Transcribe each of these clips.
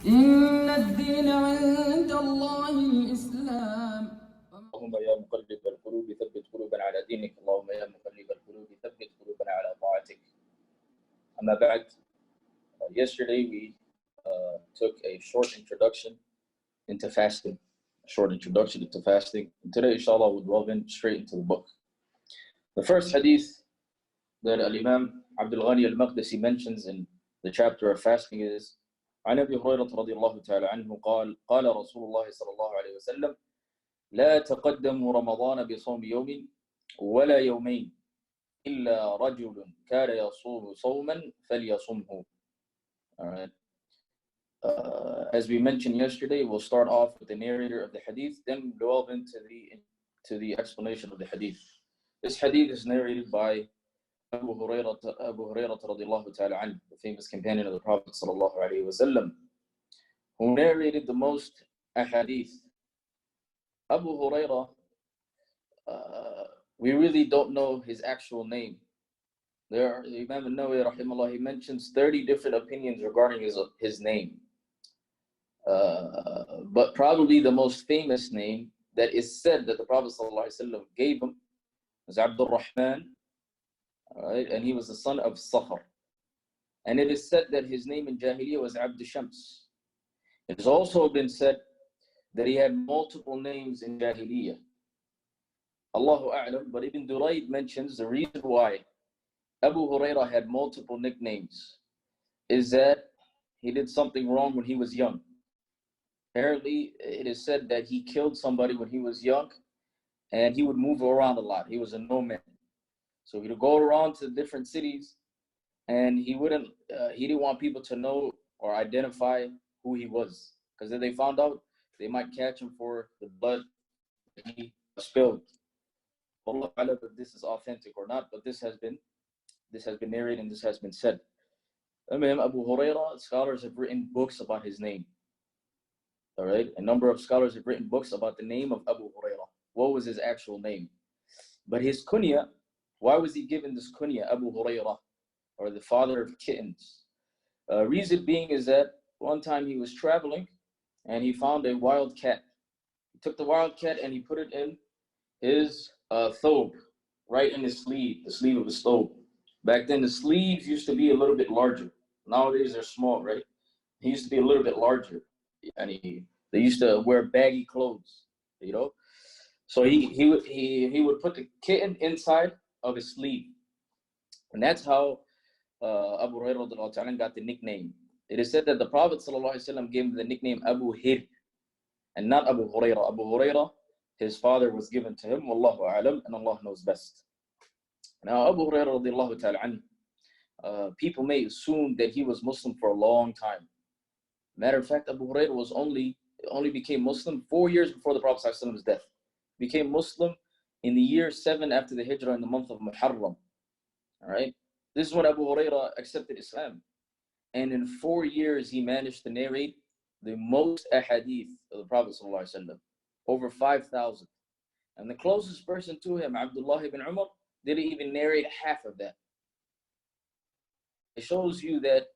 إن الدين عند الله الإسلام. اللهم يا مقلب القلوب ثبت قلوبنا على دينك. اللهم يا مقلب القلوب ثبت قلوبنا على طاعتك. أما بعد, yesterday we took a short introduction into fasting. And today, inshallah, we'll delve in straight into the book. The first hadith that Al-Imam Abdul Ghani Al-Maqdisi mentions in the chapter of fasting is عن أبي هريرة رضي الله تعالى عنه قال قال رسول الله صلى الله عليه وسلم لا تقدموا رمضان بصوم يوم ولا يومين إلا رجل كان يصوم صوما فليصمه. All right. As we mentioned yesterday, we'll start off with the narrator of the hadith, then delve into the explanation of the hadith. This hadith is narrated by Abu Hurairah radiallahu ta'ala anhu, the famous companion of the Prophet sallallahu alayhi wasallam, who narrated the most ahadith. Abu Hurairah, we really don't know his actual name. The Imam al-Nawawi rahimahullah, he mentions 30 different opinions regarding his name. But probably the most famous name that is said that the Prophet ﷺ gave him was Abdul Rahman, right? And he was the son of Sakhar. And it is said that his name in Jahiliyyah was Abd Shams. It has also been said that he had multiple names in Jahiliyyah. Allahu A'lam, but Ibn Durayd mentions the reason why Abu Hurairah had multiple nicknames is that he did something wrong when he was young. Apparently, it is said that he killed somebody when he was young, and he would move around a lot. He was a nomad. So he would go around to different cities, and he didn't want people to know or identify who he was. Because if they found out, they might catch him for the blood he spilled. Allah Ta'ala, if this is authentic or not, but this has been narrated and this has been said. Imam Abu Hurairah, scholars have written books about his name. All right, a number of scholars have written books about the name of Abu Hurairah. What was his actual name? But his kunya, why was he given this kunya, Abu Hurairah, or the father of kittens? Reason being is that one time he was traveling and he found a wild cat. He took the wild cat and he put it in his thobe, right in his sleeve, the sleeve of his thobe. Back then, the sleeves used to be a little bit larger. Nowadays, they're small, right? He used to be a little bit larger. And they used to wear baggy clothes, you know. So he would put the kitten inside of his sleeve, and that's how Abu Hurairah got the nickname. It is said that the Prophet ﷺ gave him the nickname Abu Hir, and not Abu Hurairah. Abu Hurairah, his father was given to him. Wallahu a'lam, and Allah knows best. Now Abu Hurairah radiallahu ta'ala, people may assume that he was Muslim for a long time. Matter of fact, Abu Hurairah only became Muslim 4 years before the Prophet ﷺ's death. Became Muslim in the year 7 after the Hijrah in the month of Muharram. All right, this is when Abu Hurairah accepted Islam, and in 4 years he managed to narrate the most ahadith of the Prophet ﷺ, over 5,000. And the closest person to him, Abdullah ibn Umar, didn't even narrate half of that. It shows you that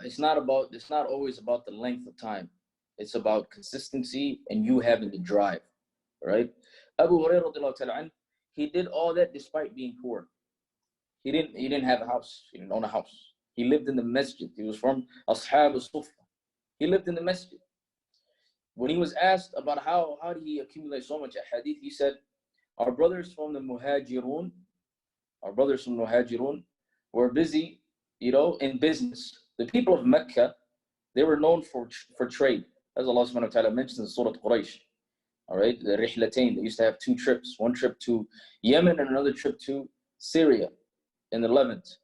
it's not always about the length of time. It's about consistency and you having the drive, right? Abu Hurairah, he did all that despite being poor. He didn't have a house. He didn't own a house. He lived in the masjid. He was from Ashab al-Sufa. He lived in the masjid. When he was asked about how did he accumulate so much hadith, he said, our brothers from the Muhajirun were busy, in business. The people of Mecca, they were known for trade. As Allah subhanahu wa ta'ala mentions in Surah Quraysh. All right, the Rihlatain, they used to have 2 trips. One trip to Yemen and another trip to Syria in the Levant.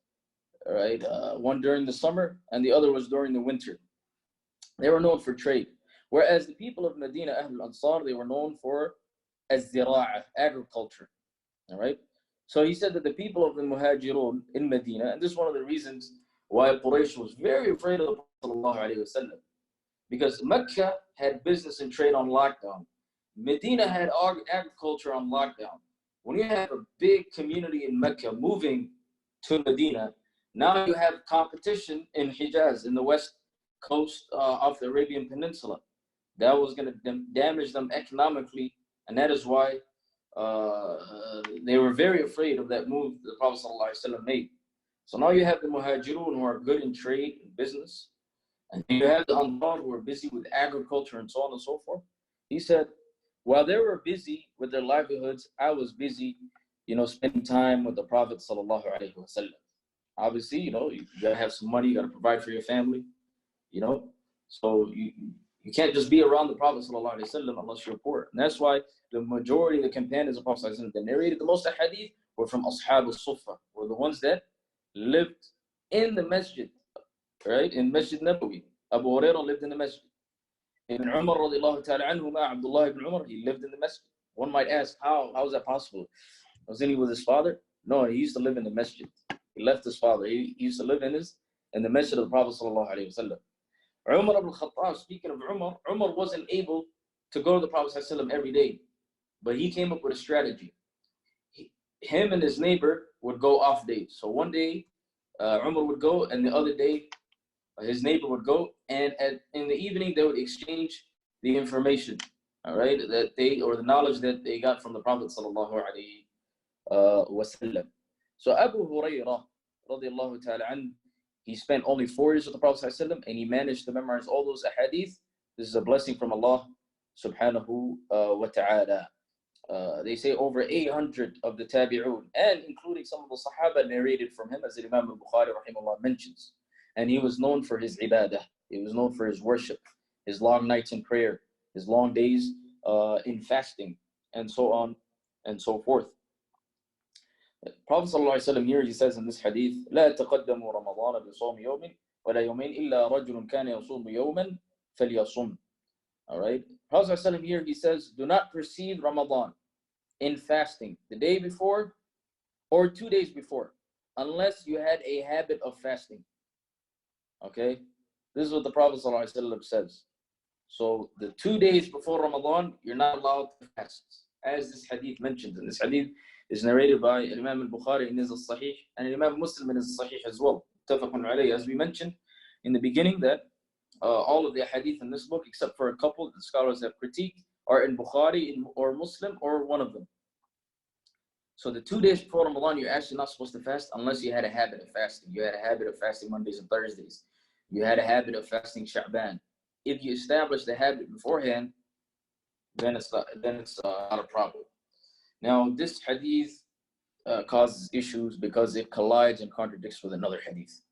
All right, one during the summer and the other was during the winter. They were known for trade. Whereas the people of Medina, Ahl Ansar, they were known for az-zira'ah, agriculture. All right, so he said that the people of the Muhajirun in Medina, and this is one of the reasons why Quraysh was very afraid of the Prophet ﷺ, because Mecca had business and trade on lockdown. Medina had agriculture on lockdown. When you have a big community in Mecca moving to Medina, now you have competition in Hijaz, in the west coast off the Arabian Peninsula. That was going to damage them economically, and that is why they were very afraid of that move the Prophet ﷺ made. So now you have the Muhajirun who are good in trade and business, and you have the Ansar who are busy with agriculture and so on and so forth. He said, while they were busy with their livelihoods, I was busy, spending time with the Prophet ﷺ. Obviously, you gotta have some money, you gotta provide for your family, so you can't just be around the Prophet ﷺ unless you're poor. And that's why the majority of the companions of the Prophet ﷺ that narrated the most hadith were from Ashab al-Sufa, were the ones that lived in the masjid, right? In Masjid Nabawi. Abu Hurairah lived in the masjid. Ibn Umar radiallahu ta'ala anhuma, Abdullah ibn Umar, he lived in the masjid. One might ask, how is that possible? Wasn't he with his father? No, he used to live in the masjid. He left his father. He used to live in the masjid of the Prophet sallallahu alaihi wasallam. Umar ibn Khattab, speaking of Umar wasn't able to go to the Prophet sallallahu alaihi wasallam every day, but he came up with a strategy. Him and his neighbor would go off days. So one day, Umar would go, and the other day, his neighbor would go, and in the evening they would exchange the information, all right, or the knowledge that they got from the Prophet sallallahu alaihi wasallam. So Abu Hurairah radiallahu ta'ala an, he spent only 4 years with the Prophet sallallahu alaihi wasallam, and he managed to memorize all those ahadith. This is a blessing from Allah subhanahu wa ta'ala. They say over 800 of the tabi'un, and including some of the sahaba narrated from him, as the Imam al-Bukhari rahimahullah mentions. And he was known for his ibadah. He was known for his worship, his long nights in prayer, his long days in fasting, and so on and so forth. Prophet ﷺ here, he says in this hadith, لا تقدموا رمضان بصوم يوم ولا يومين إلا رجل كان يصوم يوما فليصم. All right. Prophet ﷺ here, he says, do not precede Ramadan in fasting the day before or 2 days before, unless you had a habit of fasting. Okay, this is what the Prophet ﷺ says. So the 2 days before Ramadan, you're not allowed to fast, as this hadith mentions. And this hadith is narrated by Imam al-Bukhari in his Sahih, and Imam Muslim in his Sahih as well. Muttafaqun alayhi. As we mentioned in the beginning, that all of the hadith in this book, except for a couple that the scholars have critiqued, are in Bukhari or Muslim or one of them. So the 2 days before Ramadan, you're actually not supposed to fast unless you had a habit of fasting. You had a habit of fasting Mondays and Thursdays. You had a habit of fasting Sha'ban. If you establish the habit beforehand, then it's not a problem. Now, this hadith causes issues because it collides and contradicts with another hadith.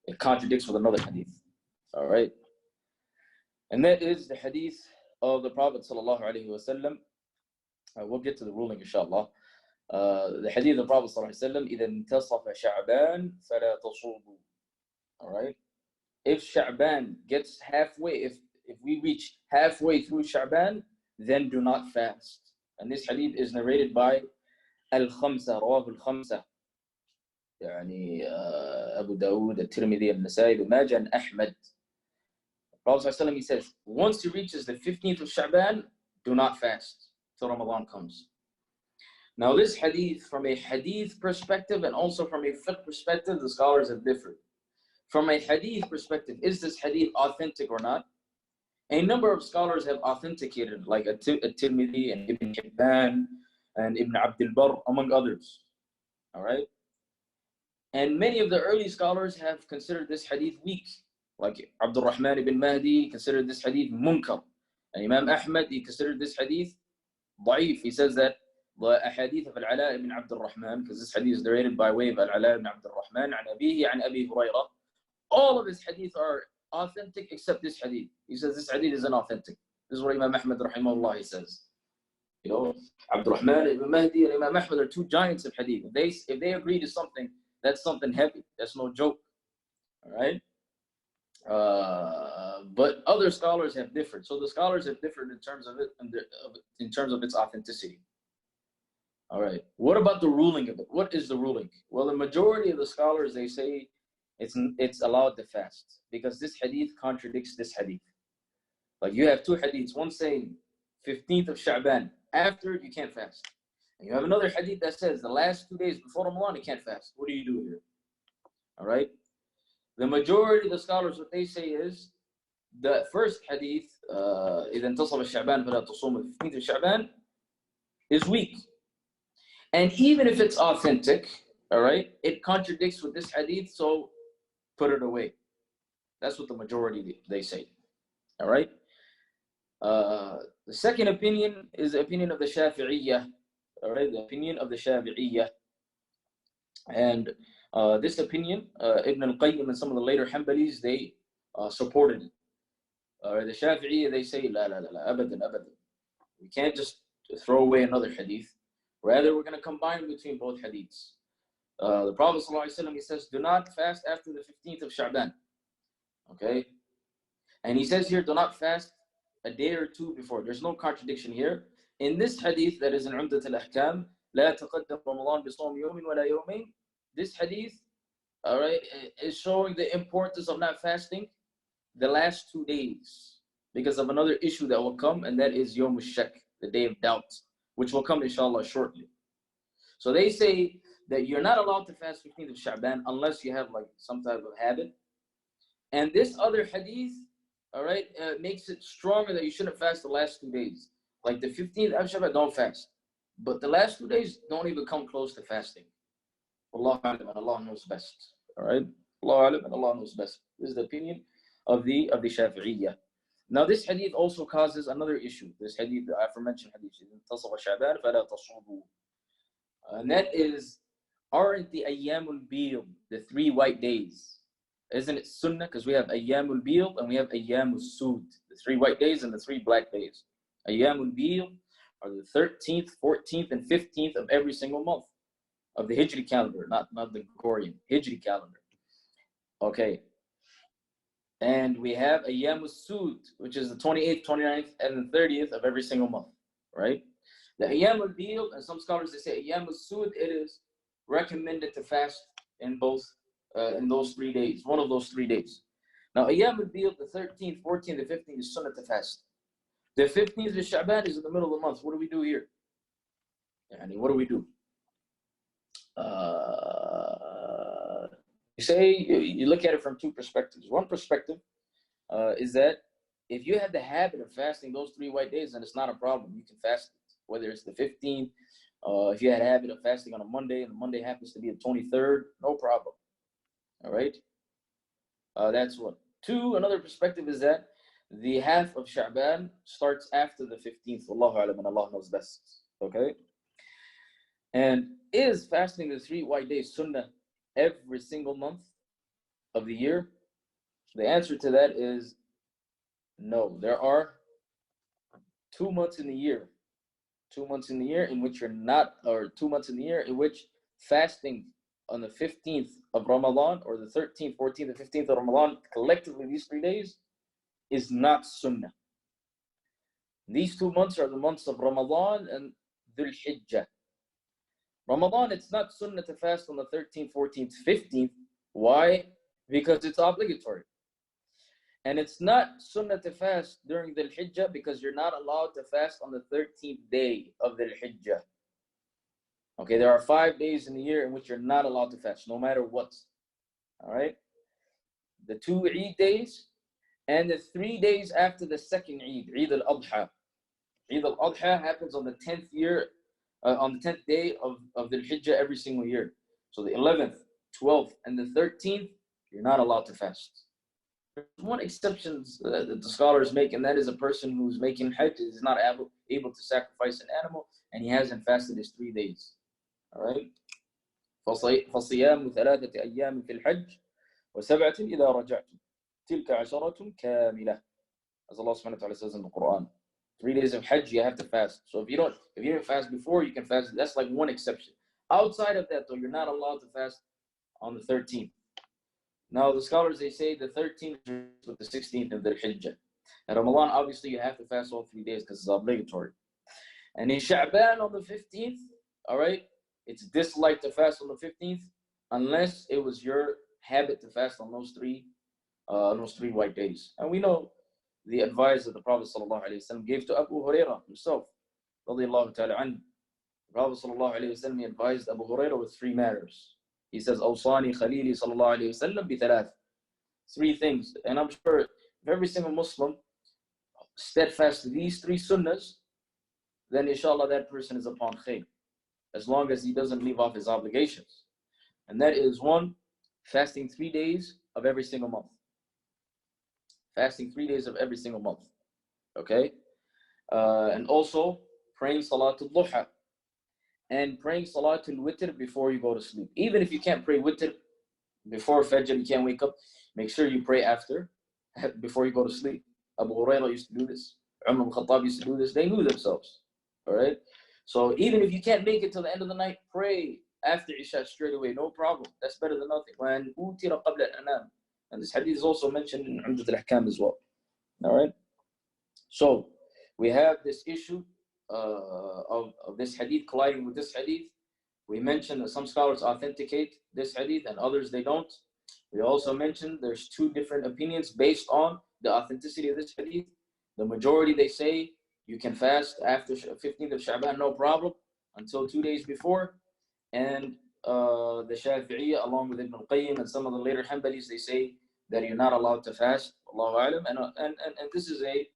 It contradicts with another hadith. All right? And that is the hadith of the Prophet sallallahu alaihi wasallam. We'll get to the ruling, inshallah. The hadith of the Prophet sallallahu alaihi wasallam, إِذَا انْتَصَفَ شَعْبَانَ فَلَا تَصُومُوا. All right? If Sha'ban gets halfway, if we reach halfway through Sha'ban, then do not fast. And this hadith is narrated by Al-Khamsa, Rawah Al-Khamsa. يعني Abu Dawood, Al-Tirmidhi, Al-Nasai, Ibn Majah, and Ahmad. Prophet ﷺ, he says, once he reaches the 15th of Sha'ban, do not fast till Ramadan comes. Now this hadith, from a hadith perspective and also from a fiqh perspective, the scholars have differed. From a hadith perspective, is this hadith authentic or not? A number of scholars have authenticated, like At-Tirmidhi and Ibn Hibban and Ibn Abdul Barr, among others. All right? And many of the early scholars have considered this hadith weak. Like Abdul Rahman ibn Mahdi considered this hadith munkar. And Imam Ahmad, he considered this hadith da'if. He says that the hadith of Al-Ala ibn Abdul Rahman, because this hadith is narrated by way of Al-Ala ibn Abdul Rahman, an Abihi, an Abi Hurairah. All of his hadith are authentic except this hadith. He says this hadith is inauthentic. This is what Imam Ahmad rahimahullah, he says. Abdul Rahman ibn Mahdi and Imam Ahmad are two giants of hadith. If they agree to something, that's something heavy. That's no joke. All right? But other scholars have differed. So the scholars have differed in terms of it, in terms of its authenticity. All right. What about the ruling of it? What is the ruling? Well, the majority of the scholars, they say it's allowed to fast because this hadith contradicts this hadith. Like you have two hadiths, one saying 15th of Sha'ban, after you can't fast. And you have another hadith that says the last 2 days before Ramadan, you can't fast. What do you do here? All right. The majority of the scholars, what they say is the first hadith, إذا انتصف الشعبان فلا تصوم the 15th of Sha'ban, is weak. And even if it's authentic, all right, it contradicts with this hadith, so put it away. That's what the majority they say. All right. The second opinion is the opinion of the Shafi'iyah. All right, the opinion of the Shafi'iyah. And this opinion, Ibn al-Qayyim and some of the later Hanbalis, they supported it. The Shafi'iyah, they say, la, la, la, la, abadan, abadan. We can't just throw away another hadith. Rather, we're going to combine between both hadiths. The Prophet ﷺ, he says, do not fast after the 15th of Sha'ban. Okay? And he says here, do not fast a day or two before. There's no contradiction here. In this hadith that is in Umdat Al Ahkam, لا تقدم رمضان بصوم يوم ولا يومين. This hadith, all right, is showing the importance of not fasting the last 2 days because of another issue that will come, and that is Yawm al-Shak, the day of doubt, which will come inshallah shortly. So they say that you're not allowed to fast 15th of Sha'ban unless you have like some type of habit. And this other hadith, all right, makes it stronger that you shouldn't fast the last 2 days. Like the 15th of Sha'ban, don't fast. But the last 2 days, don't even come close to fasting. Allah alam, and Allah knows best. All right? Allah alam, and Allah knows best. This is the opinion of the Shafi'iyah. Now this hadith also causes another issue. This hadith, the aforementioned hadith, and that is, aren't the ayyamul bid, the 3 white days, isn't it sunnah? Because we have ayyamul bid and we have ayyamul sud, the 3 white days and the 3 black days. Ayyamul bid are the 13th, 14th, and 15th of every single month of the Hijri calendar, not the Gregorian, Hijri calendar. Okay. And we have Ayyam al-Sud, which is the 28th, 29th, and the 30th of every single month, right? The Ayyam al-Bid, and some scholars, they say Ayyam al-Sud, it is recommended to fast in those 3 days, one of those 3 days. Now, Ayyam al-Bid, the 13th, 14th, and 15th is sunnah to fast. The 15th of Sha'ban is in the middle of the month. What do we do here? What do we do? You look at it from 2 perspectives. One perspective is that if you have the habit of fasting those 3 white days, then it's not a problem. You can fast it, whether it's the 15th. If you had a habit of fasting on a Monday and the Monday happens to be the 23rd, no problem. All right? That's one. 2, another perspective is that the half of Sha'ban starts after the 15th. Wallahu alam, and Allah knows best. Okay? And is fasting the 3 white days sunnah every single month of the year? The answer to that is no. There are 2 months in the year. 2 months in the year in which you're not, or 2 months in the year in which fasting on the 15th of Ramadan or the 13th, 14th, and 15th of Ramadan, collectively these 3 days, is not sunnah. These 2 months are the months of Ramadan and Dhul Hijjah. Ramadan, it's not sunnah to fast on the 13th, 14th, 15th. Why? Because it's obligatory. And it's not sunnah to fast during Dhul Hijjah because you're not allowed to fast on the 13th day of Dhul Hijjah. Okay, there are 5 days in the year in which you're not allowed to fast, no matter what. All right? The 2 Eid days and the 3 days after the second Eid, Eid al-Adha. Eid al-Adha happens on the 10th year, on the 10th day of the Hijjah every single year. So the 11th, 12th, and the 13th, you're not allowed to fast. There's one exception that the scholars make, and that is a person who's making Hajj is not able to sacrifice an animal, and he hasn't fasted his 3 days. All right? فَصِيَامُ ثَلَاثَةِ أَيَّامٍ فِي الْحَجِّ وَسَبْعَةٍ إِذَا رَجَعْتُمْ تِلْكَ عَشَرَةٌ كَامِلَةٌ. As Allah subhanahu wa ta'ala says in the Quran. 3 days of Hajj, you have to fast. So if you didn't fast before, you can fast. That's like one exception. Outside of that, though, you're not allowed to fast on the 13th. Now, the scholars, they say the 13th is with the 16th of the Hijjah. And Ramadan, obviously, you have to fast all 3 days because it's obligatory. And in Sha'ban on the 15th, all right, it's disliked to fast on the 15th unless it was your habit to fast on those three white days. And we know the advice that the Prophet ﷺ gave to Abu Hurairah himself. Radiallahu ta'ala anhu. The Prophet ﷺ advised Abu Hurairah with 3 matters. He says, Awsani Khalili sallallahu alayhi wa sallam bi thalath. three things. And I'm sure if every single Muslim steadfast to these three sunnahs, then inshallah that person is upon khayr, as long as he doesn't leave off his obligations. And that is one, fasting 3 days of every single month. Fasting 3 days of every single month. Okay? And also praying Salatul Duha and praying Salatul Witr before you go to sleep. Even if you can't pray Witr before Fajr, you can't wake up, make sure you pray after, before you go to sleep. Abu Hurairah used to do this. Umar al-Khattab used to do this. They knew themselves. All right? So even if you can't make it till the end of the night, pray after Isha straight away. No problem. That's better than nothing. وَأَنْ أُوتِرَ قَبْلَ الْأَنَامِ. And this hadith is also mentioned in Umdat Al Ahkam as well. All right? So we have this issue of this hadith colliding with this hadith. We mentioned that some scholars authenticate this hadith and others they don't. We also mentioned there's two different opinions based on the authenticity of this hadith. The majority, they say you can fast after 15th of Sha'ban, no problem, until 2 days before. And the Shafi'iyya, along with Ibn al-Qayyim and some of the later Hanbalis, they say that you're not allowed to fast. Allahu A'lam. And this is a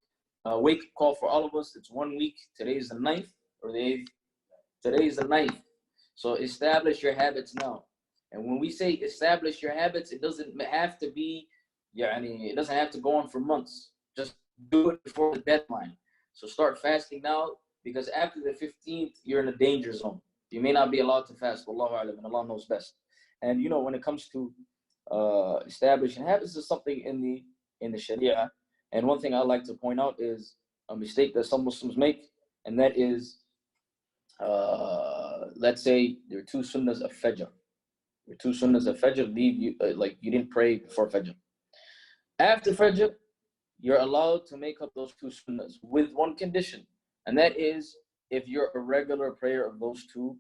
wake call for all of us. It's 1 week. Today is the 9th or the 8th. Today is the 9th. So establish your habits now. And when we say establish your habits, it doesn't have to be, it doesn't have to go on for months. Just do it before the deadline. So start fasting now, because after the 15th, you're in a danger zone. You may not be allowed to fast. Wallahu a'lam, and Allah knows best. And when it comes to establishing habits, is something in the Sharia. And one thing I like to point out is a mistake that some Muslims make, and that is, let's say there are 2 sunnahs of Fajr. There are 2 sunnahs of Fajr, you didn't pray before Fajr. After Fajr, you're allowed to make up those 2 sunnahs with one condition, and that is if you're a regular prayer of those 2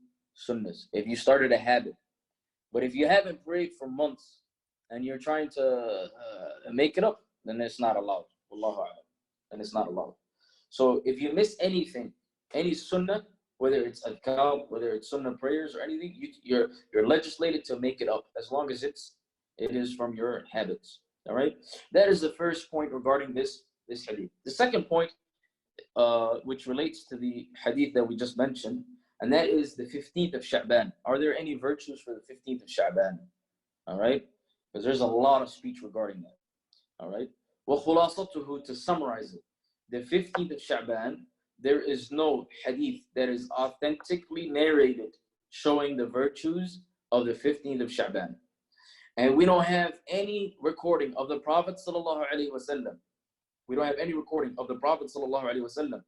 sunnahs, if you started a habit. But if you haven't prayed for months and you're trying to make it up, then it's not allowed. Wallahu a'lam. Then it's not allowed. So if you miss anything, any sunnah, whether it's adhkar, whether it's sunnah prayers or anything, you're legislated to make it up, as long as it is from your habits. All right, that is the first point regarding this hadith. The second point, which relates to the hadith that we just mentioned, and that is the 15th of Sha'ban. Are there any virtues for the 15th of Sha'ban? All right, because there's a lot of speech regarding that. All right, وَخُلَاصَتُهُ, to summarize it, the 15th of Sha'ban, there is no hadith that is authentically narrated showing the virtues of the 15th of Sha'ban. And we don't have any recording of the Prophet sallallahu alaihi wasallam. We don't have any recording of the Prophet sallallahu alaihi wasallam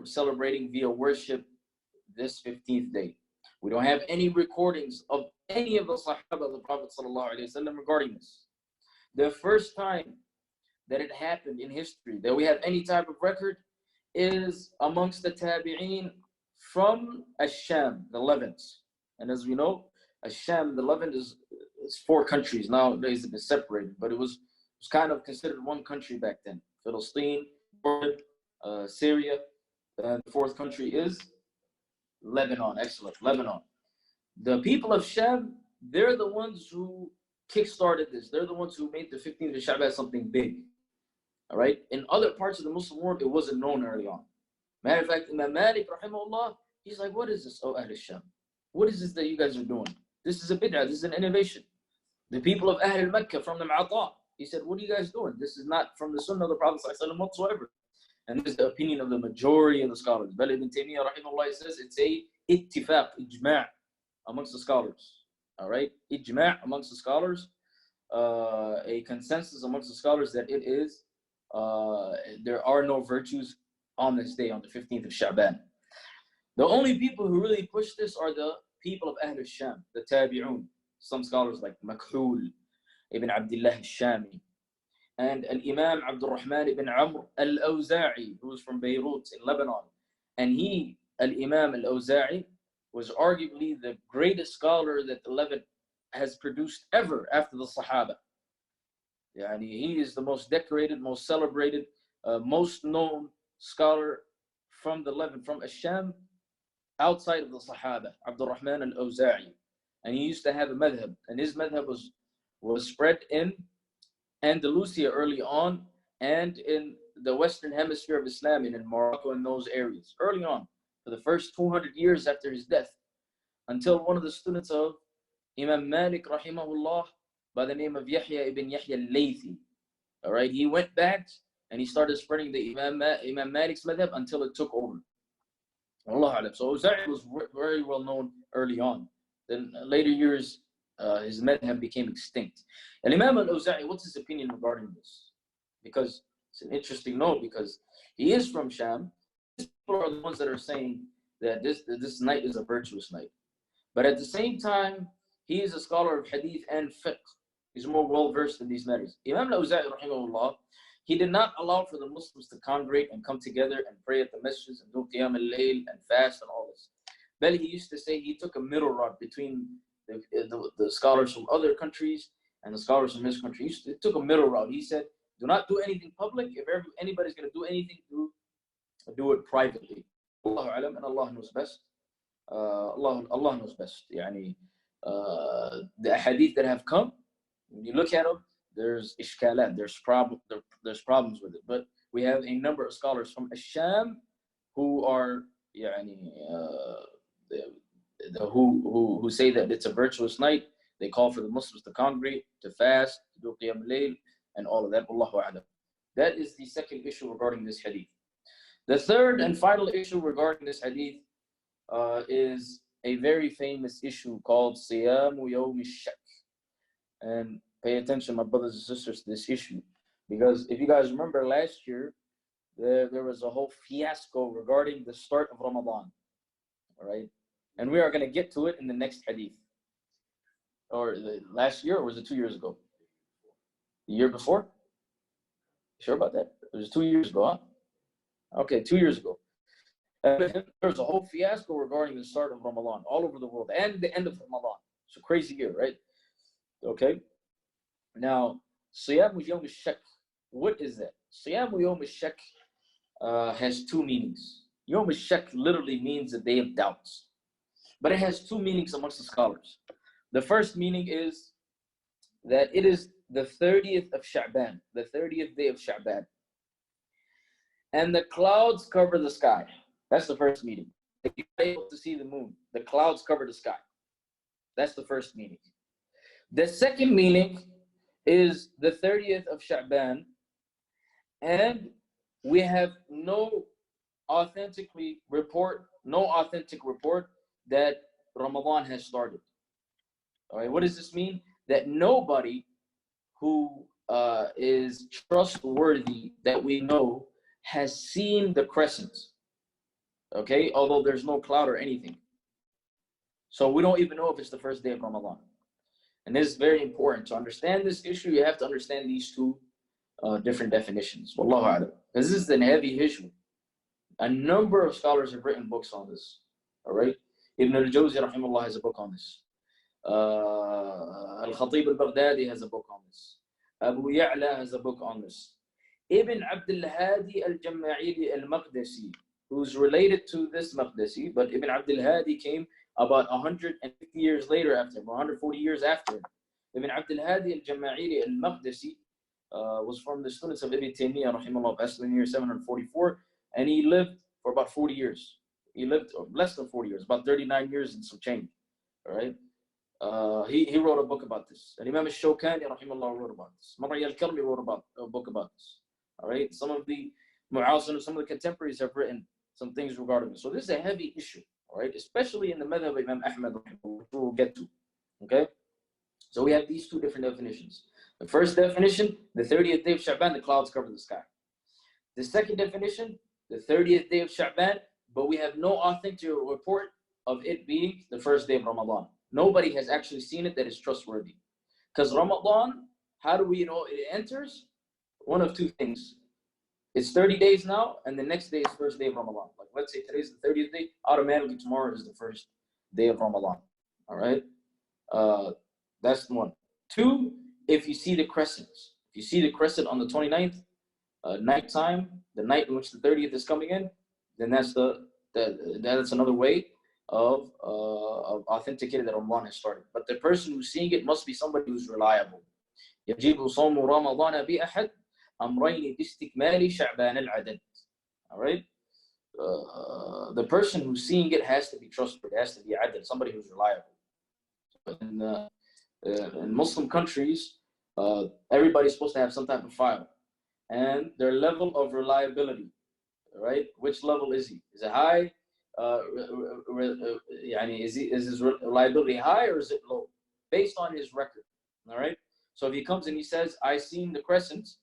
celebrating via worship this 15th day. We don't have any recordings of any of the Sahaba of the Prophet sallallahu alaihi wasallam regarding this. The first time that it happened in history that we have any type of record is amongst the Tabi'een from Ash-Sham, the Levant. And as we know, Ash-Sham, the Levant, is 4 countries. Nowadays it is separated, but it was kind of considered one country back then. Palestine, Syria, and the 4th country is Lebanon. Excellent, Lebanon. The people of Sham, they're the ones who kick-started this. They're the ones who made the 15th of Sha'ban something big. All right? In other parts of the Muslim world, it wasn't known early on. Matter of fact, Imam Malik, rahimahullah, he's like, what is this, O Ahl Sham? What is this that you guys are doing? This is a bid'ah, this is an innovation. The people of Ahl Makkah, from the Mu'ata, he said, what are you guys doing? This is not from the Sunnah of the Prophet ﷺ whatsoever. And this is the opinion of the majority of the scholars. Bal Ibn Taymiyyah, rahimahullah, says it's a ittifaq, ijma' amongst the scholars. All right? Ijma' amongst the scholars, a consensus amongst the scholars that it is, there are no virtues on this day, on the 15th of Sha'ban. The only people who really push this are the people of Ahl al-Sham, the Tabi'un. Some scholars like Makhul ibn Abdullah al-Shami, and Al-Imam Abdul Rahman ibn Amr al-Awza'i, who was from Beirut in Lebanon. And he, Al-Imam al-Awza'i, was arguably the greatest scholar that the Levant has produced ever after the Sahaba. He is the most decorated, most celebrated, most known scholar from the Levant, from Ash-Sham, outside of the Sahaba, Abdul Rahman al-Awza'i. and he used to have a madhab, and his madhab was spread in Andalusia early on, and in the Western Hemisphere of Islam, and in Morocco and those areas early on, for the first 200 years after his death, until one of the students of Imam Malik rahimahullah by the name of Yahya ibn Yahya al-Laythi, all right, he went back and he started spreading the Imam Malik's madhab until it took over. Allah alam. So Awza'i was very well known early on. Then later years, his madhab became extinct. And Imam al-Awza'i, what's his opinion regarding this? Because it's an interesting note, because he is from Sham. People are the ones that are saying that this night is a virtuous night. But at the same time, he is a scholar of hadith and fiqh. He's more well-versed in these matters. Imam al-Awza'i, rahimahullah, he did not allow for the Muslims to congregate and come together and pray at the masjids and do qiyam al-layl and fast and all this. But he used to say he took a middle road between the scholars from other countries and the scholars from his country. He took a middle route. He said, do not do anything public. If anybody's going to do anything, do it privately. Allahu alam, and Allah knows best. Allah knows best. Yani, the hadith that have come, when you look at them, there's ishkalat, there's problems with it. But we have a number of scholars from Sham who are who say that it's a virtuous night. They call for the Muslims to congregate, to fast, to do qiyam al-layl, and all of that. Allahu a'lam. That is the second issue regarding this hadith. The third and final issue regarding this hadith is a very famous issue called Siyamu Yawm al-Shak. And pay attention, my brothers and sisters, to this issue. Because if you guys remember last year, there was a whole fiasco regarding the start of Ramadan. All right? And we are going to get to it in the next hadith. Or last year, or was it 2 years ago? The year before? Sure about that? It was 2 years ago, huh? Okay, 2 years ago. There was a whole fiasco regarding the start of Ramadan all over the world and the end of Ramadan. It's a crazy year, right? Okay. Now, Siyamu Yawm al-Shak, what is that? Siyamu Yawm al-Shak has two meanings. Yawm al-Shak literally means the day of doubts. But it has two meanings amongst the scholars. The first meaning is that it is the 30th of Sha'ban, the 30th day of Sha'ban. And the clouds cover the sky. That's the first meaning. If you're able to see the moon, the clouds cover the sky. That's the first meaning. The second meaning is the 30th of Sha'ban, and we have no authentic report that Ramadan has started. All right, what does this mean? That nobody who is trustworthy that we know has seen the crescent. Okay, although there's no cloud or anything. So we don't even know if it's the first day of Ramadan. And this is very important. To understand this issue, you have to understand these two different definitions. Wallahu a'lam. Because this is a heavy issue. A number of scholars have written books on this. All right? Ibn al-Jawzi rahimahullah has a book on this. Al-Khatib al-Baghdadi has a book on this. Abu Ya'la has a book on this. Ibn Abdul Hadi al-Jamma'ili al-Maqdisi, who's related to this Maqdisi, but Ibn Abdul Hadi came about 150 years later after him, 140 years after him. Ibn Abdul Hadi al-Jamma'ili al-Maqdisi was from the students of Ibn Taymiyyah rahimahullah, passed in the year 744, and he lived for about 40 years. He lived less than 40 years, about 39 years and some change. All right. He wrote a book about this. And Imam al-Shawkani rahimahullah wrote about this. Mar'i al-Kalbi wrote about a book about this. All right. Some of the Mu'asir, some of the contemporaries have written some things regarding this. So this is a heavy issue. All right, especially in the madhab of Imam Ahmad, which we'll get to. Okay, so we have these two different definitions. The first definition, the 30th day of Sha'ban, the clouds cover the sky. The second definition, the 30th day of Sha'ban, but we have no authentic report of it being the first day of Ramadan. Nobody has actually seen it that is trustworthy. Because Ramadan, how do we know it enters? One of two things. It's 30 days now, and the next day is first day of Ramadan. Like, let's say today's the 30th day, automatically tomorrow is the first day of Ramadan. All right? That's one. Two, if you see the crescents. If you see the crescent on the 29th, nighttime, the night in which the 30th is coming in, then that's another way of authenticating that Ramadan has started. But the person who's seeing it must be somebody who's reliable. يجب صوم رمضان بأحد أمرين باستكمال شعبان العدد. All right? The person who's seeing it has to be trustworthy, has to be adil, somebody who's reliable. In Muslim countries, everybody's supposed to have some type of file, and their level of reliability, right? Which level is he? Is it high? Is his reliability high or is it low? Based on his record, all right? So if he comes and he says, I seen the crescents,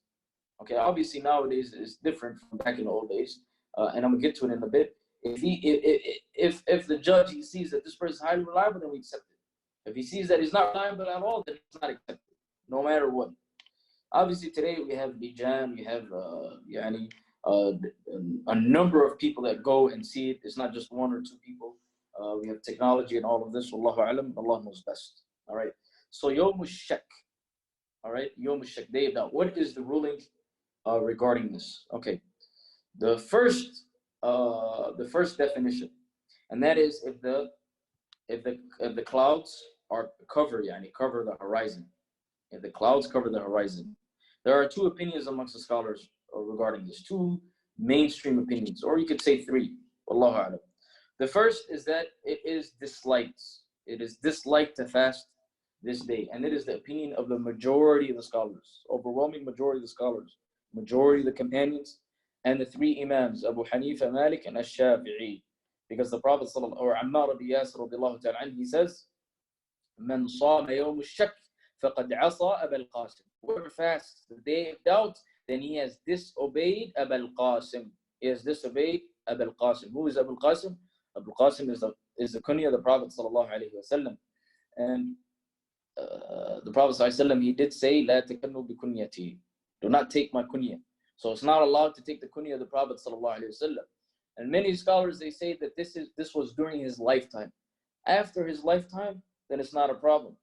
okay, obviously nowadays it's different from back in the old days, and I'm gonna get to it in a bit. If the judge, he sees that this person is highly reliable, then we accept it. If he sees that he's not reliable at all, then it's not accepted, no matter what. Obviously today we have Bijan, we have a number of people that go and see it. It's not just one or two people. We have technology and all of this. Wallahu alam, Allah knows best. All right. So Yawm al-Shak. All right. Yawm al-Shak, day of doubt. What is the ruling regarding this? Okay. The first definition, and that is if the clouds are cover the horizon. If the clouds cover the horizon. There are two opinions amongst the scholars regarding this, two mainstream opinions, or you could say three. Wallahu a'lam. The first is that it is disliked. It is disliked to fast this day, and it is the opinion of the majority of the scholars, overwhelming majority of the scholars, majority of the companions, and the three imams, Abu Hanifa, Malik, and Ash-Shafi'i. Because the Prophet or Ammar ibn Yasir radiallahu ta'ala anhu, he says, "Man sama yawm ash-shak faqad asa Aba al-Qasim." Whoever fasts the day of doubt, then he has disobeyed Aba al-Qasim. He has disobeyed Aba al-Qasim. Who is Abu al-Qasim? Abu al-Qasim is the kunya of the Prophet sallallahu alaihi wasallam. And the Prophet sallallahu alaihi wasallam, he did say, "La takannu bi kunyati." Do not take my kunya. So it's not allowed to take the kunya of the Prophet sallallahu alaihi wasallam. And many scholars, they say that this was during his lifetime. After his lifetime, then it's not a problem.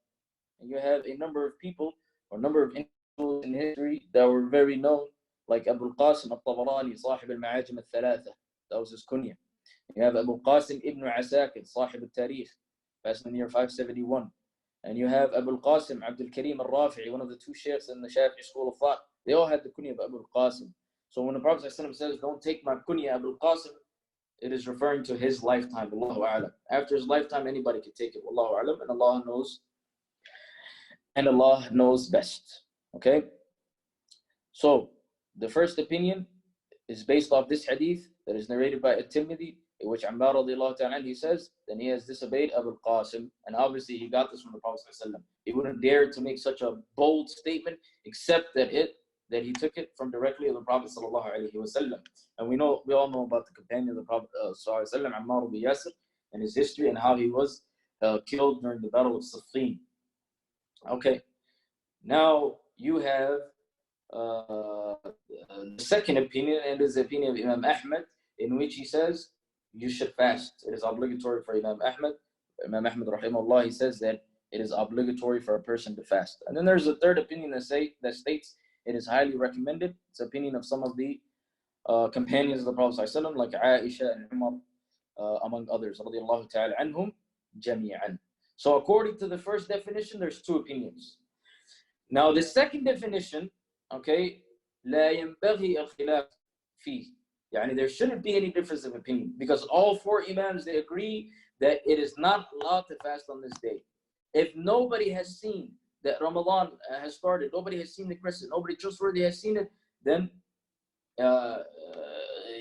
And you have a number of people or number of individuals in history that were very known, like Abu al-Qasim al-Tabarani, Sahib al-Ma'ajim al-Thalatha. That was his kunya. You have Abu al-Qasim ibn Asakir, Sahib al-Tarikh, passed in the year 571. And you have Abu al-Qasim Abdul Karim al-Rafi'i, one of the two sheikhs in the Shafi'i school of thought. They all had the kunya of Abu al-Qasim. So when the Prophet ﷺ says, "Don't take my kunya Abu al-Qasim," it is referring to his lifetime. Wallahu a'lam. After his lifetime, anybody can take it. Wallahu a'lam. And Allah knows best. Okay? So the first opinion is based off this hadith that is narrated by At-Tirmidhi, in which Ammar radiallahu ta'ala, he says, then he has disobeyed Abu al-Qasim. And obviously he got this from the Prophet ﷺ. He wouldn't dare to make such a bold statement except that he took it from directly of the Prophet ﷺ. And we all know about the companion of the Prophet ﷺ, Ammar ibn Yasir, and his history and how he was killed during the Battle of Siffin. Okay, now you have the second opinion, and it is the opinion of Imam Ahmad, in which he says you should fast. It is obligatory for Imam Ahmad. Imam Ahmad rahimahullah, he says that it is obligatory for a person to fast. And then there's a third opinion that states it is highly recommended. It's the opinion of some of the companions of the Prophet ﷺ, like Aisha and Umar, among others, radiallahu ta'ala anhum jami'an. So according to the first definition, there's two opinions. Now the second definition, okay, لا ينبغي الخلاف فيه. يعني there shouldn't be any difference of opinion, because all four imams, they agree that it is not allowed to fast on this day. If nobody has seen that Ramadan has started, nobody has seen the crescent, nobody trustworthy has seen it, then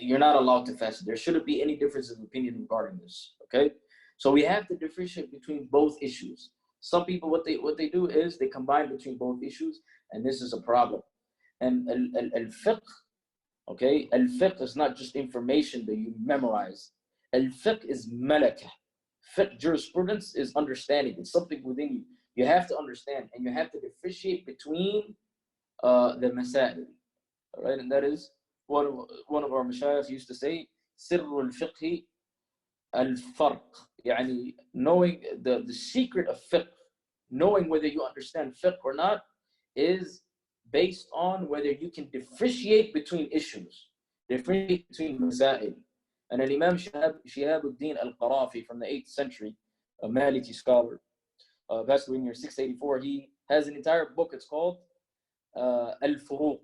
you're not allowed to fast. There shouldn't be any difference of opinion regarding this. Okay, so we have to differentiate between both issues. Some people, what they do is they combine between both issues, and this is a problem. And al-fiqh, okay, al-fiqh is not just information that you memorize. Al-fiqh is malakah. Fiqh, jurisprudence, is understanding. It's something within you. You have to understand, and you have to differentiate between the masail. All right, and that is one of our mashayikh used to say, sirru al-fiqhi al-farq. Yani knowing the secret of fiqh, knowing whether you understand fiqh or not, is based on whether you can differentiate between issues, differentiate between masail. And an Imam Shihabuddin Al-Qarafi from the 8th century, a Maliki scholar, passed away in year 684. He has an entire book. It's called Al-Furuq.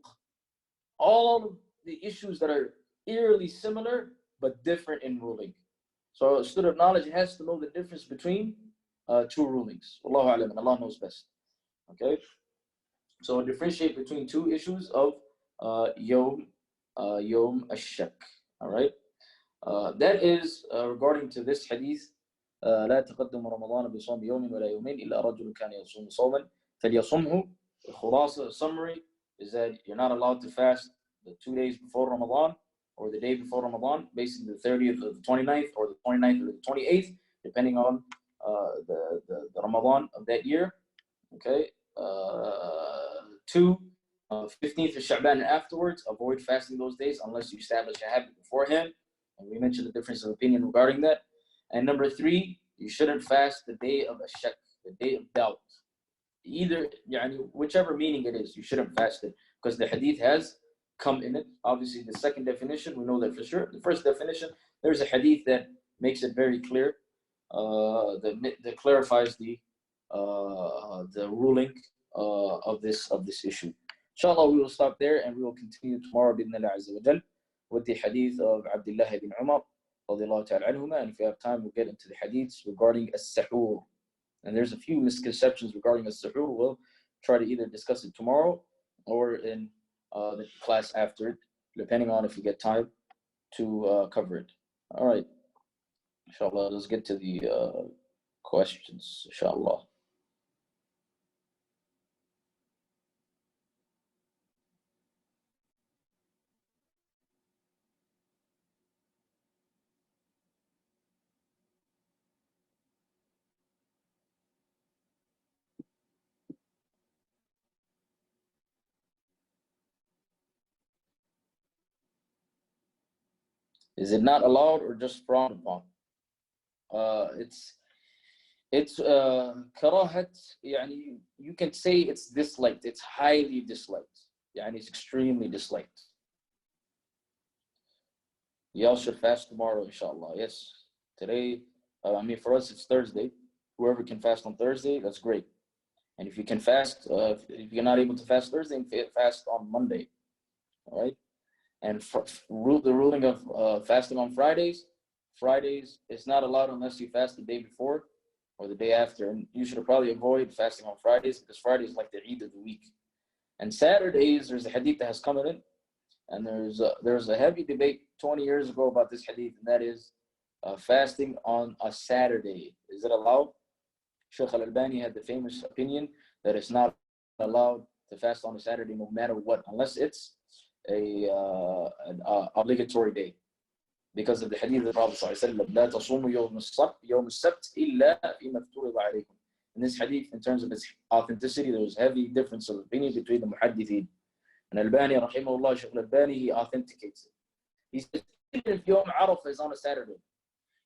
All of the issues that are eerily similar but different in ruling. So a student of knowledge has to know the difference between two rulings. Wallahu alam, and Allah knows best. Okay? So differentiate between two issues of Yawm Ash-Shak. All right? That is regarding to this hadith. لا تقدم رمضان بصوم يوم ولا يومين إلا رجل كان يصوم صوما فليصمه. The khulasa summary is that you're not allowed to fast the 2 days before Ramadan or the day before Ramadan, basically the 30th or the 29th or the 29th or the 28th, depending on the Ramadan of that year. Okay. 2, 15th of Sha'ban and afterwards, avoid fasting those days unless you establish a habit beforehand. And we mentioned the difference of opinion regarding that. And number 3, you shouldn't fast the day of Ashak, the day of doubt. Either, whichever meaning it is, you shouldn't fast it because the hadith has come in it. Obviously, the second definition, we know that for sure. The first definition, there's a hadith that makes it very clear, that clarifies the ruling of this issue. Inshallah, we will stop there and we will continue tomorrow bi'idhnillah azza wa jal with the hadith of Abdullahi bin Umar radiallahu ta'ala anhuma. And if we have time, we'll get into the hadiths regarding as-sahur. And there's a few misconceptions regarding as-sahur. We'll try to either discuss it tomorrow or in the class after it, depending on if we get time to cover it. All right. Inshallah, let's get to the questions, inshallah. Is it not allowed or just frowned upon? It's karahat, you can say it's disliked, it's highly disliked, it's extremely disliked. Y'all should fast tomorrow, inshallah. Yes, today, for us it's Thursday. Whoever can fast on Thursday, that's great. And if you can fast, if you're not able to fast Thursday, fast on Monday. All right. And the ruling of fasting on Fridays is not allowed unless you fast the day before or the day after. And you should probably avoid fasting on Fridays because Friday is like the Eid of the week. And Saturdays, there's a hadith that has come in, and there's a heavy debate 20 years ago about this hadith, and that is fasting on a Saturday. Is it allowed? Sheikh Al-Albani had the famous opinion that it's not allowed to fast on a Saturday no matter what, unless it's an obligatory day, because of the hadith of the Prophet ﷺ, لا تصوموا يوم السبت إلا فيما افترض عليكم. In this hadith, in terms of its authenticity, there was heavy difference of opinion between the muhaddithin. And Albani, rahimahullah, Sheikh Albani, he authenticates it. He says, even if Yom Arafah is on a Saturday,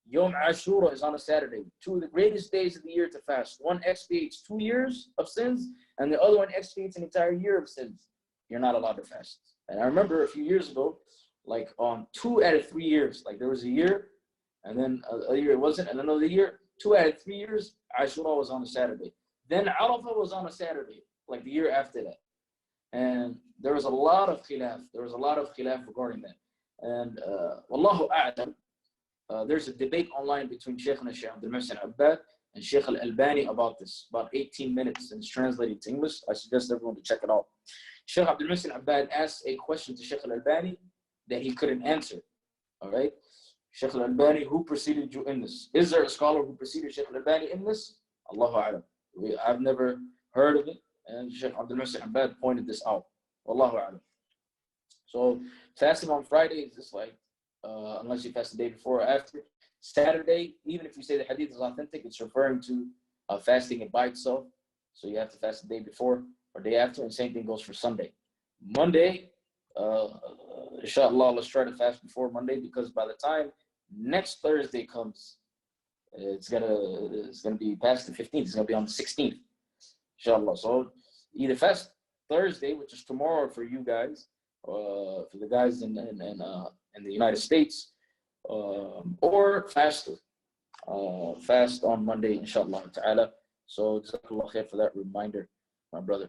Yom Ashura is on a Saturday, 2 of the greatest days of the year to fast. One expiates 2 years of sins, and the other one expiates an entire year of sins. You're not allowed to fast. And I remember a few years ago, like on 2 out of 3 years, like there was a year, and then a year it wasn't, and another year, 2 out of 3 years, Ashura was on a Saturday. Then Arafah was on a Saturday, like the year after that. And there was a lot of khilaf. Regarding that. And Wallahu a'lam, there's a debate online between Sheikh Abdullahi Bihi and Sheikh Al-Albani about this, about 18 minutes, and it's translated to English. I suggest everyone to check it out. Sheikh Abdullahi Bihi asked a question to Sheikh Al-Albani that he couldn't answer. All right? Sheikh Al-Albani, who preceded you in this? Is there a scholar who preceded Sheikh Al-Albani in this? Allahu a'lam. I've never heard of it, and Sheikh Abdullahi Bihi pointed this out. Wallahu a'lam. So fasting on Friday is just like, unless you fast the day before or after. Saturday, even if you say the hadith is authentic, it's referring to fasting it by itself. So you have to fast the day before or day after, and same thing goes for Sunday. Monday, inshallah, let's try to fast before Monday, because by the time next Thursday comes, it's gonna be past the 15th. It's gonna be on the 16th, inshallah. So either fast Thursday, which is tomorrow for you guys, for the guys in the United States, or fast on Monday, inshallah ta'ala. So jazakallah khair for that reminder, my brother.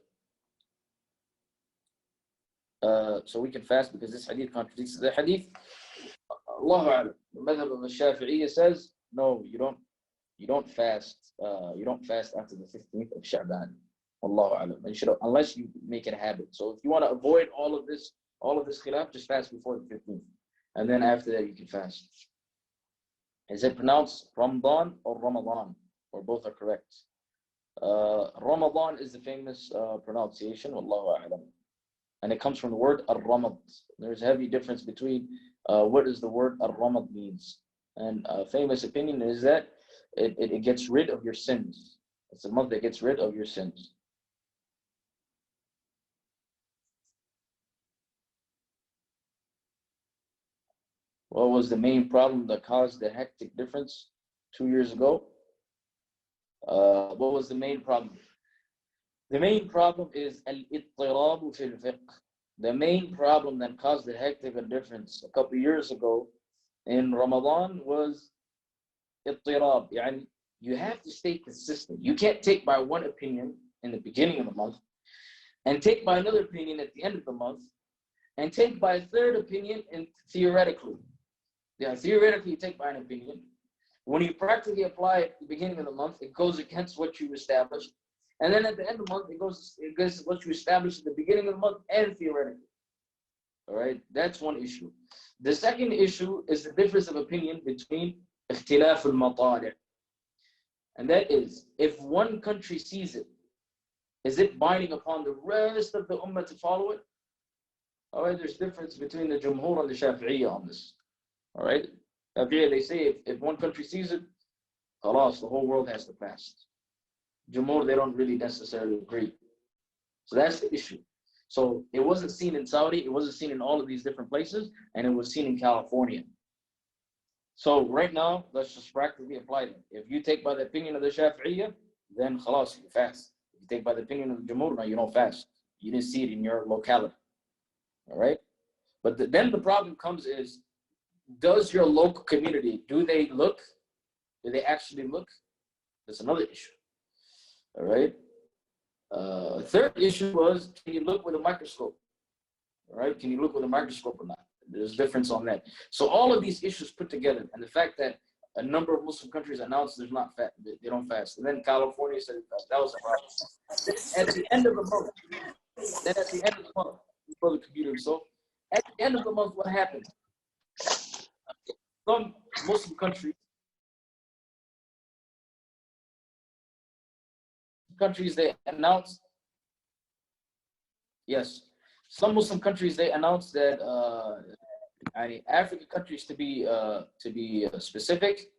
So we can fast because this hadith contradicts the hadith. Allahu A'lam. The madhab of the Shafi'iyya says, no, you don't fast. You don't fast after the 15th of Sha'ban. Allahu A'lam. Unless you make it a habit. So if you want to avoid all of this khilaf, just fast before the 15th. And then after that you can fast. Is it pronounced Ramadan or Ramadan? Or both are correct? Ramadan is the famous pronunciation, Wallahu A'lam. And it comes from the word ar-ramad. There's a heavy difference between what does the word ar-ramad means. And a famous opinion is that it gets rid of your sins. It's a month that gets rid of your sins. What was the main problem that caused the hectic difference 2 years ago? What was the main problem? The main problem is al-ittirabu fil fiqh. The main problem that caused the hectic difference a couple of years ago in Ramadan was ittirab. Yani you have to stay consistent. You can't take by one opinion in the beginning of the month and take by another opinion at the end of the month and take by a third opinion and theoretically. Yeah, theoretically you take by an opinion. When you practically apply it at the beginning of the month, it goes against what you established. And then at the end of the month, it goes against what you established at the beginning of the month and theoretically. All right, that's one issue. The second issue is the difference of opinion between ikhtilaf al-matali'. And that is, if one country sees it, is it binding upon the rest of the ummah to follow it? All right, there's difference between the Jumhur and the Shafi'iyya on this. All right, they say if one country sees it, khalas, the whole world has to fast. Jumhur, they don't really necessarily agree. So that's the issue. So it wasn't seen in Saudi, it wasn't seen in all of these different places, and it was seen in California. So right now, let's just practically apply it. If you take by the opinion of the Shafi'iyya, then khalas, you fast. If you take by the opinion of the Jumhur, now you don't fast. You didn't see it in your locality. All right? But then the problem comes is, does your local community, do they look? Do they actually look? That's another issue. All right. Third issue was, can you look with a microscope? All right. Can you look with a microscope or not? There's a difference on that. So all of these issues put together, and the fact that a number of Muslim countries announced there's not fast, they don't fast, and then California said it fast. That was the problem. At the end of the month, brother computer. So at the end of the month, what happened? Some Muslim countries they announced, yes, some Muslim countries they announced that African countries to be specific,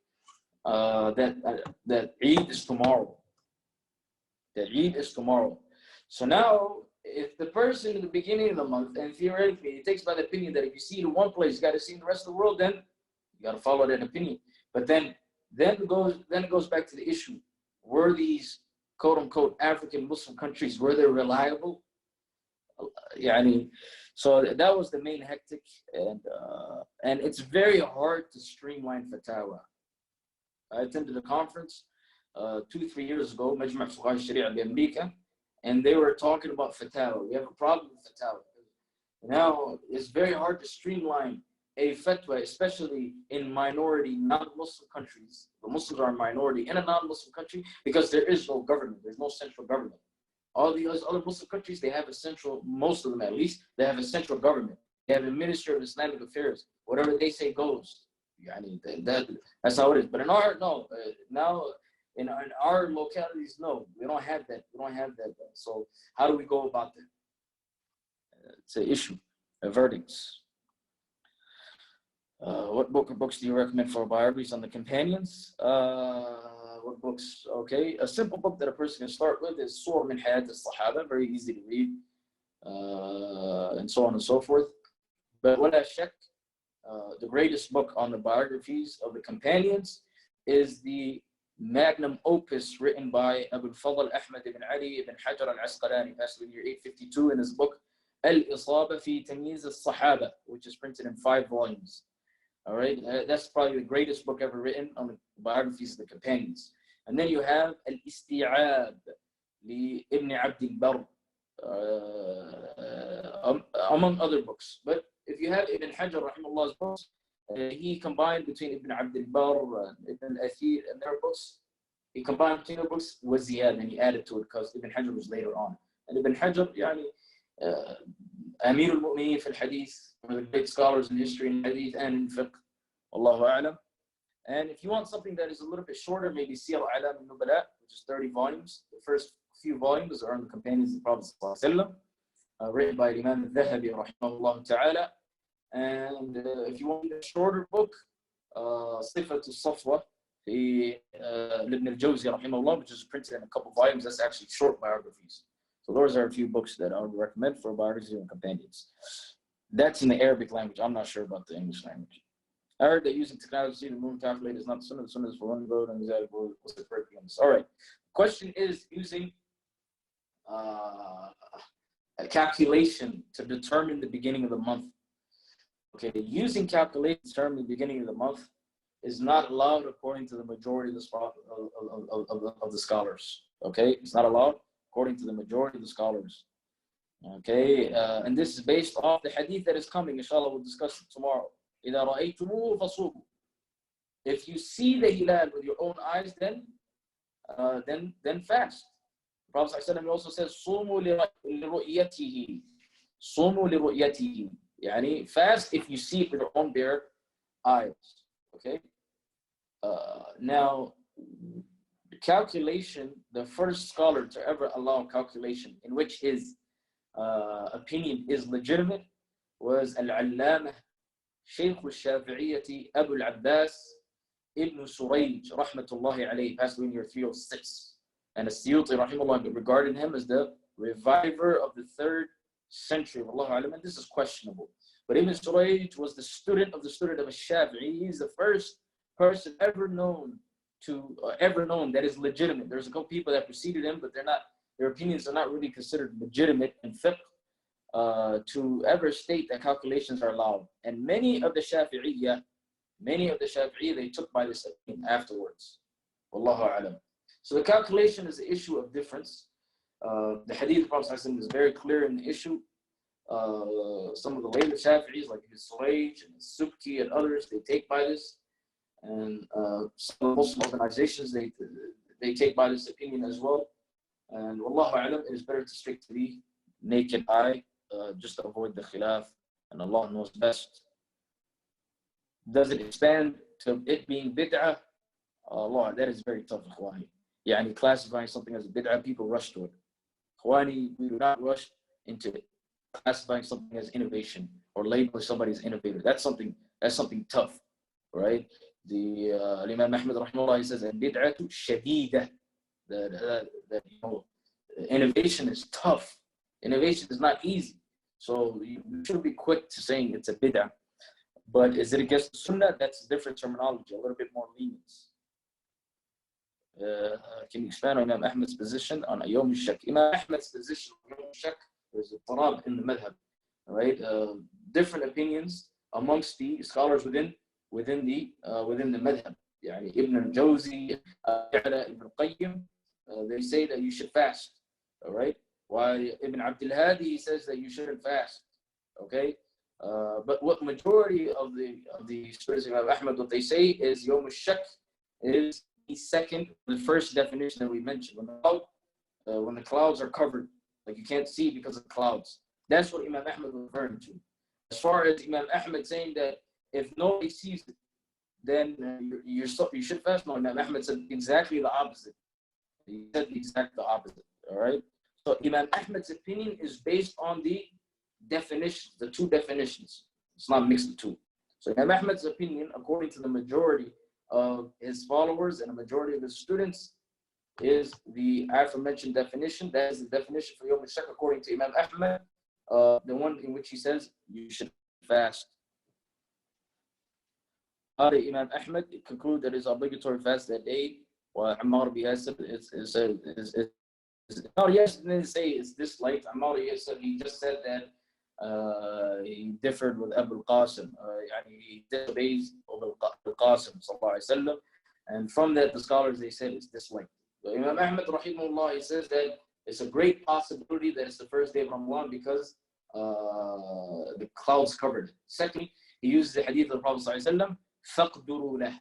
that Eid is tomorrow. That Eid is tomorrow. So now, if the person in the beginning of the month, and theoretically it takes by the opinion that if you see it in one place, you got to see it in the rest of the world, then you got to follow that opinion. But then it goes back to the issue: were these quote unquote African Muslim countries, were they reliable? So that was the main hectic, and it's very hard to streamline fatwa. I attended a conference 2-3 years ago, Majma' Fuqaha Sharia in America, and they were talking about fatwa. We have a problem with fatwa. Now it's very hard to streamline a fatwa, especially in minority non-Muslim countries. The Muslims are a minority in a non-Muslim country because there is no government. There's no central government. All the other Muslim countries, they have a central, most of them at least, they have a central government. They have a Minister of Islamic Affairs. Whatever they say goes. That's how it is. But in our, no, now in our localities, no, we don't have that. We don't have that. So how do we go about that? It's an issue, verdicts. What book or books do you recommend for biographies on the companions? What books? Okay, a simple book that a person can start with is Surah min Hayat al-Sahaba, very easy to read, and so on and so forth. But wala shak, the greatest book on the biographies of the companions is the magnum opus written by Abu al-Fadl Ahmad ibn Ali ibn Hajar al-Asqalani, passed in the year 852, in his book Al-Isaba fi Tamyiz al-Sahaba, which is printed in 5 volumes. All right, that's probably the greatest book ever written on the biographies of the companions. And then you have Al-Isti'ab li Ibn Abd al-Barr, among other books. But if you have Ibn Hajar rahimahullah's books, he combined between Ibn Abd al-Barr and Ibn al-Athir and their books. He combined between their books was Ziyad, and he added to it because Ibn Hajar was later on. And Ibn Hajar, yani, Amir al-Mu'mineen fil Hadith, one of the great scholars in history and Hadith and in fiqh. Wallahu a'lam. And if you want something that is a little bit shorter, maybe Siyar A'lam al-Nubala, which is 30 volumes. The first few volumes are on the companions of the Prophet ﷺ, written by Imam al-Dhahabi rahimahullah ta'ala. And if you want a shorter book, Sifat al-Safwa, Ibn al-Jawzi rahimahullah, which is printed in a couple volumes. That's actually short biographies. So those are a few books that I would recommend for biographies and companions. That's in the Arabic language. I'm not sure about the English language. I heard that using technology to see the moon calculator is not the sunnah. The sunnah is for one road and exactly what's the correct on this. All right. Question is using a calculation to determine the beginning of the month. Okay, using calculation to determine the beginning of the month is not allowed according to the majority of the scholars. Okay, it's not allowed according to the majority of the scholars. Okay, and this is based off the hadith that is coming. Inshallah, we'll discuss it tomorrow. إِذَا رَأَيْتُمُوهُ فَصُومُوا. If you see the hilal with your own eyes, then fast. The Prophet ﷺ also says, صُومُوا لِرُؤْيَتِهِ. صُومُوا لِرُؤْيَتِهِ. Yani, fast if you see it with your own bare eyes. Okay. Now, calculation, the first scholar to ever allow calculation in which his opinion is legitimate was Al-Allamah Sheikh al-Shafi'iyyati Abu al-Abbas Ibn Surayj rahmatullahi alayhi, passed away in year 306. And As-Suyuti rahimahullah regarded him as the reviver of the 3rd century. Wallahu alam, and this is questionable. But Ibn Surayj was the student of Al-Shafi'i. He's the first person ever known that is legitimate. There's a couple people that preceded him, but their opinions are not really considered legitimate in fiqh to ever state that calculations are allowed. And many of the Shafi'iyya, they took by this opinion afterwards. Wallahu alam. So the calculation is an issue of difference. The hadith of Prophet ﷺ is very clear in the issue. Some of the later Shafi'is, like Surayj and Subki and others, they take by this. And some of the Muslim organizations, they take by this opinion as well. And Wallahu alam, it is better to stick to the naked eye, just to avoid the khilaf, and Allah knows best. Does it expand to it being bid'ah? Allah, that is very tough, Ikhwani. Yani, classifying something as a bid'ah, people rush to it. Ikhwani, we do not rush into it. Classifying something as innovation or labeling somebody as innovator. That's something tough, right? The Imam Ahmad rahimahullah, he says, bid'atu shadida. Innovation is tough. Innovation is not easy. So you should be quick to saying it's a bid'ah. But is it against the sunnah? That's a different terminology, a little bit more lenience. Can you expand on Imam Ahmad's position on Yawm al-Shak? Imam Ahmad's position on Yawm al-Shak, there's a tarab in the madhab, right? Different opinions amongst the scholars within the madhab. Yani Ibn al-Jawzi, Ibn al-Qayyim, they say that you should fast, all right? While Ibn Abd al-Hadi, he says that you shouldn't fast, okay? But what majority of the students of Imam Ahmad, what they say is Yawm al-Shak is the first definition that we mentioned. When the clouds are covered, like you can't see because of the clouds. That's what Imam Ahmad was referring to. As far as Imam Ahmad saying that if nobody sees it, then you should fast. No, Imam Ahmad said exactly the opposite. He said exactly the opposite. All right. So Imam Ahmad's opinion is based on the definitions, the two definitions. It's not mixed the two. So Imam Ahmad's opinion, according to the majority of his followers and a majority of his students, is the aforementioned definition. That is the definition for Yawm al-Shak according to Imam Ahmad, the one in which he says you should fast. Imam Ahmad conclude that it's obligatory fast that day. While Ammar bin Yasir no, yes, didn't say it's this late. Ammar bin Yasir, he just said that he differed with Abu al-Qasim. He disobeys Abu al-Qasim sallallahu alayhi wasallam. And from that, the scholars, they said it's disliked. So Imam Ahmad rahimahullah, he says that it's a great possibility that it's the first day of Ramadan because the clouds covered it. Secondly, he used the hadith of the Prophet sallallahu alayhi wasallam, فَقْدُرُوا لَهُ.